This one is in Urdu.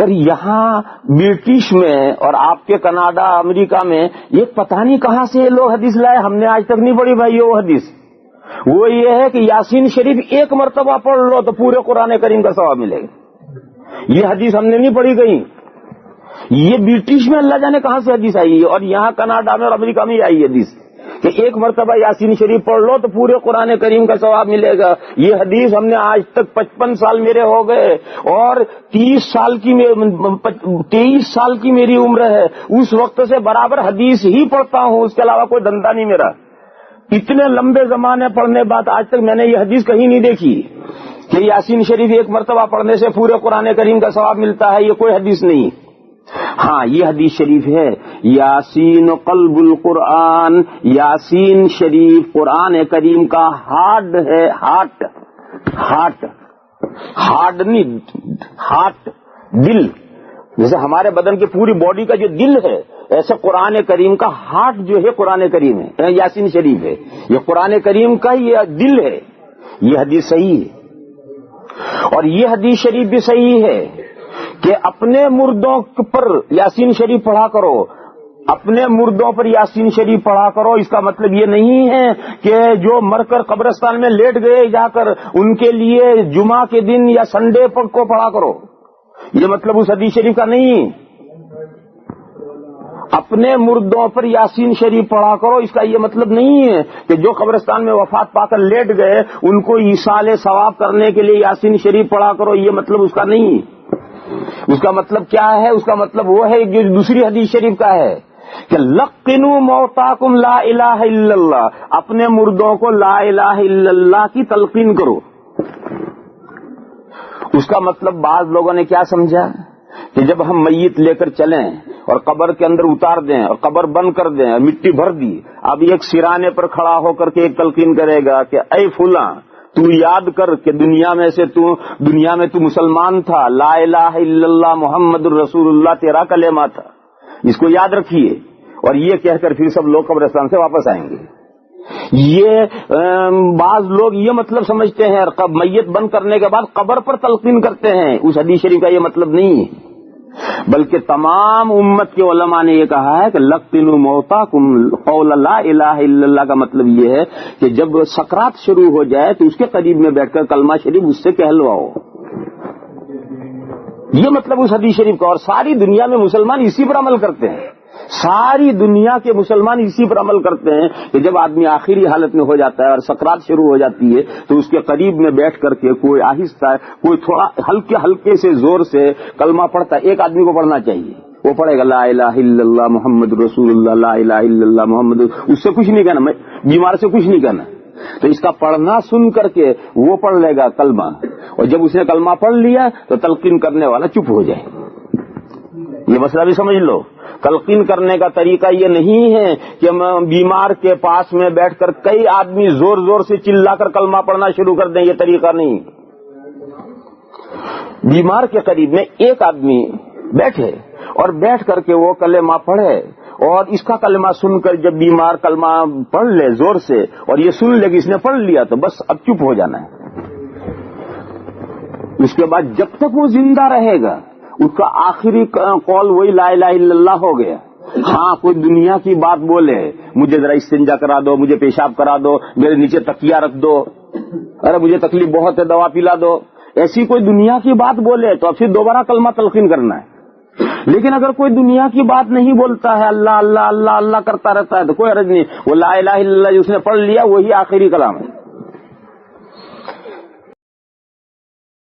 اور یہاں برٹش میں اور آپ کے کینیڈا امریکہ میں یہ پتہ نہیں کہاں سے لوگ حدیث لائے، ہم نے آج تک نہیں پڑھی بھائی وہ حدیث. وہ یہ ہے کہ یاسین شریف ایک مرتبہ پڑھ لو تو پورے قرآن کریم کا ثواب ملے گا. یہ حدیث ہم نے نہیں پڑھی کہیں. یہ برٹش میں اللہ جانے کہاں سے حدیث آئی ہے، اور یہاں کینیڈا میں اور امریکہ میں آئی حدیث کہ ایک مرتبہ یاسین شریف پڑھ لو تو پورے قرآن کریم کا ثواب ملے گا. یہ حدیث ہم نے آج تک 55 سال میرے ہو گئے اور 23 سال کی میری عمر ہے. اس وقت سے برابر حدیث ہی پڑھتا ہوں، اس کے علاوہ کوئی دھندا نہیں میرا. اتنے لمبے زمانے پڑھنے بعد آج تک میں نے یہ حدیث کہیں نہیں دیکھی کہ یاسین شریف ایک مرتبہ پڑھنے سے پورے قرآن کریم کا ثواب ملتا ہے. یہ کوئی حدیث نہیں. ہاں یہ حدیث شریف ہے یاسین قلب القرآن. یاسین شریف قرآن کریم کا ہارٹ ہے. ہارٹ نہیں، ہارٹ دل. جیسے ہمارے بدن کی پوری باڈی کا جو دل ہے، ایسے قرآن کریم کا ہارٹ جو ہے قرآن کریم ہے، یاسین شریف ہے. یہ قرآن کریم کا یہ دل ہے. یہ حدیث صحیح ہے. اور یہ حدیث شریف بھی صحیح ہے کہ اپنے مردوں پر یاسین شریف پڑھا کرو. اپنے مردوں پر یاسین شریف پڑھا کرو. اس کا مطلب یہ نہیں ہے کہ جو مر کر قبرستان میں لیٹ گئے جا کر ان کے لیے جمعہ کے دن یا سنڈے کو پڑھا کرو. یہ مطلب اس حدیث شریف کا نہیں. اپنے مردوں پر یاسین شریف پڑھا کرو اس کا یہ مطلب نہیں ہے کہ جو قبرستان میں وفات پا کر لیٹ گئے ان کو ایصال ثواب کرنے کے لیے یاسین شریف پڑھا کرو. یہ مطلب اس کا نہیں. اس کا مطلب کیا ہے؟ اس کا مطلب وہ ہے جو دوسری حدیث شریف کا ہے کہ لقنوا موتاکم لا الہ الا اللہ. اپنے مردوں کو لا الہ الا اللہ کی تلقین کرو. اس کا مطلب بعض لوگوں نے کیا سمجھا کہ جب ہم میت لے کر چلیں اور قبر کے اندر اتار دیں اور قبر بند کر دیں اور مٹی بھر دی، اب ایک سرانے پر کھڑا ہو کر کے ایک تلقین کرے گا کہ اے فلاں تو یاد کر کہ دنیا میں تو مسلمان تھا، لا الہ الا اللہ محمد الرسول اللہ تیرا کلمہ تھا، اس کو یاد رکھیے. اور یہ کہہ کر پھر سب لوگ قبرستان سے واپس آئیں گے. یہ بعض لوگ یہ مطلب سمجھتے ہیں میت بند کرنے کے بعد قبر پر تلقین کرتے ہیں. اس حدیث شریف کا یہ مطلب نہیں ہے، بلکہ تمام امت کے علماء نے یہ کہا ہے کہ لقنوا موتاکم قول لا الہ الا اللہ کا مطلب یہ ہے کہ جب سکرات شروع ہو جائے تو اس کے قریب میں بیٹھ کر کلمہ شریف اس سے کہلواؤ. یہ مطلب اس حدیث شریف کا. اور ساری دنیا میں مسلمان اسی پر عمل کرتے ہیں. ساری دنیا کے مسلمان اسی پر عمل کرتے ہیں کہ جب آدمی آخری حالت میں ہو جاتا ہے اور سکرات شروع ہو جاتی ہے تو اس کے قریب میں بیٹھ کر کے کوئی آہستہ، کوئی تھوڑا ہلکے سے زور سے کلمہ پڑھتا ہے. ایک آدمی کو پڑھنا چاہیے، وہ پڑھے گا لا الہ الا اللہ محمد رسول اللہ، لا الہ الا اللہ محمد. اس سے کچھ نہیں کہنا، بیمار سے کچھ نہیں کہنا. تو اس کا پڑھنا سن کر کے وہ پڑھ لے گا کلمہ، اور جب اس نے کلمہ پڑھ لیا تو تلقین کرنے والا چپ ہو جائے. یہ مسئلہ بھی سمجھ لو. تلقین کرنے کا طریقہ یہ نہیں ہے کہ بیمار کے پاس میں بیٹھ کر کئی آدمی زور زور سے چلا کر کلمہ پڑھنا شروع کر دیں. یہ طریقہ نہیں. بیمار کے قریب میں ایک آدمی بیٹھے اور بیٹھ کر کے وہ کلمہ پڑھے، اور اس کا کلمہ سن کر جب بیمار کلمہ پڑھ لے زور سے اور یہ سن لے کہ اس نے پڑھ لیا تو بس اب چپ ہو جانا ہے. اس کے بعد جب تک وہ زندہ رہے گا اس کا آخری قول وہی لا الہ الا اللہ ہو گیا. ہاں کوئی دنیا کی بات بولے، مجھے ذرا استنجا کرا دو، مجھے پیشاب کرا دو، میرے نیچے تکیہ رکھ دو، ارے مجھے تکلیف بہت ہے دوا پلا دو، ایسی کوئی دنیا کی بات بولے تو اب پھر دوبارہ کلمہ تلقین کرنا ہے. لیکن اگر کوئی دنیا کی بات نہیں بولتا ہے، اللہ اللہ اللہ اللہ کرتا رہتا ہے تو کوئی حرج نہیں. وہ لا الہ الا اللہ جو اس نے پڑھ لیا وہی آخری کلام ہے.